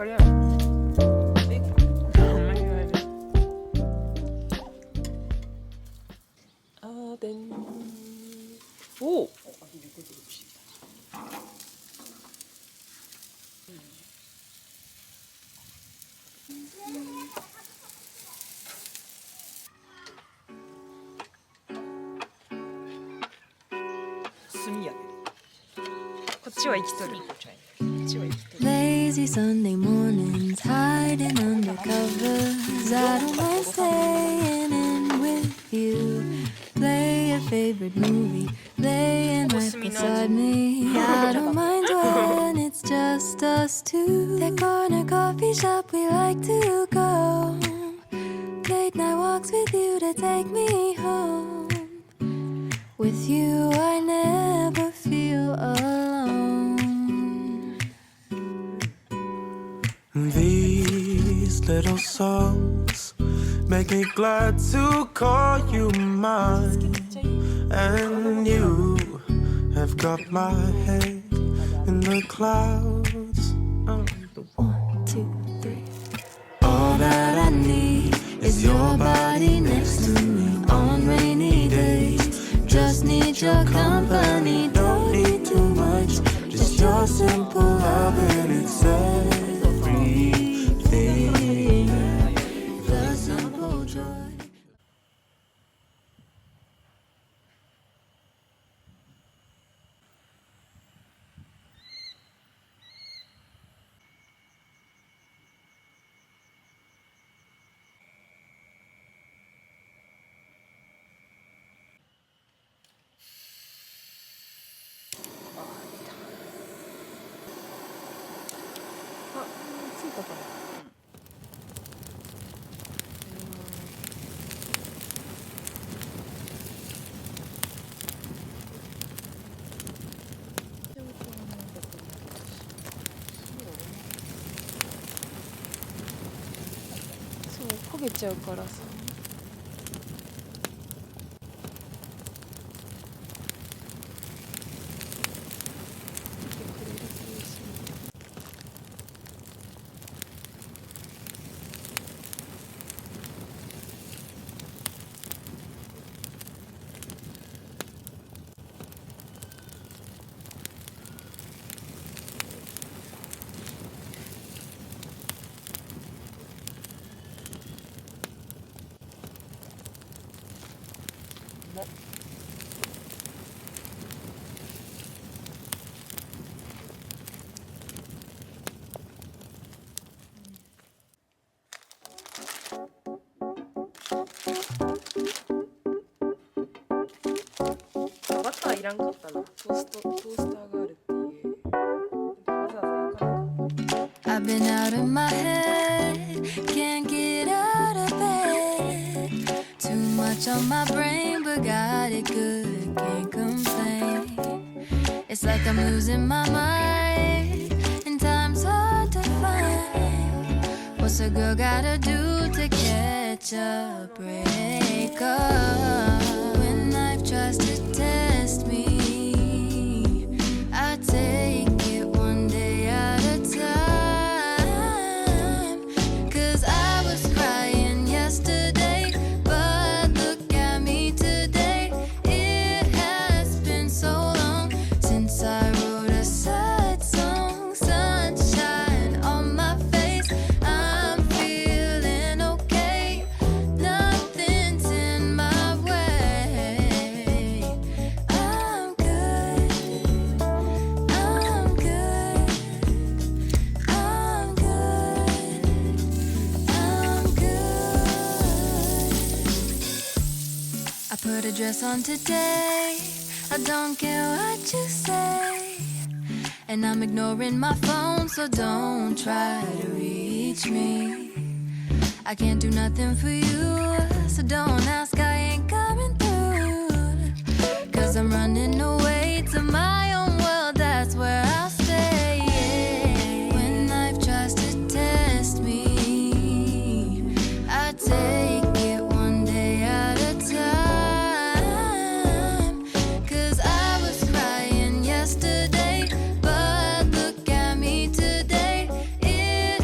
かり合う。おお。炭やけど。こっちは生きとる。Lazy Sunday mornings, hiding under covers. I don't mind staying in with you. Play your favorite movie, laying right beside me. I don't mind when it's just us two. That corner coffee shop we like to go. Late night walks with you to take me home. With you I never feel alone. These little songs make me glad to call you mine. And you have got my head in the clouds. 1, 2, 3. All that I need is your body next to me on rainy days. Just need your company, don't need too much. Just your simple love and it's everything. The simple joy. あ、ついたかな。そう焦げちゃうからさ。バターいらんかったな。トースターがあるっていう。わざわざ焼かなかった。 I've been out of my head, can't get out of bed. Too much on my brain, but got it good, can't complain. It's like I'm losing my mind, and time's hard to find. What's a girl gotta do to catch a break up? When life tries to test me, I take it one day at a time. 'Cause I was crying yesterday, but look at me today. It has been so long since I wrote a sad song. Sunshine on my face, I'm feeling okay. Nothing's in my way. I'm good, I'm good, I'm good, I'm good. I put a dress on today, I don't care what you say. And I'm ignoring my phone, so don't try to reach me. I can't do nothing for you, so don't ask, I ain't coming through. 'Cause I'm running away to my own world, that's where I'll stay. Yeah. When life tries to test me, I take it one day at a time. 'Cause I was crying yesterday, but look at me today. It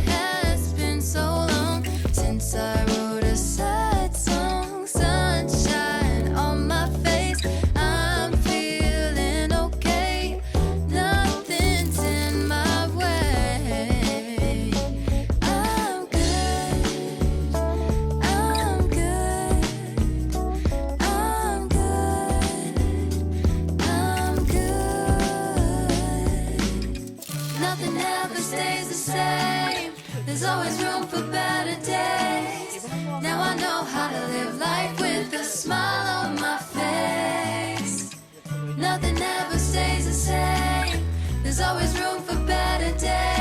never stays the same. There's always room for better days. Now I know how to live life with a smile on my face. Nothing ever stays the same. There's always room for better days.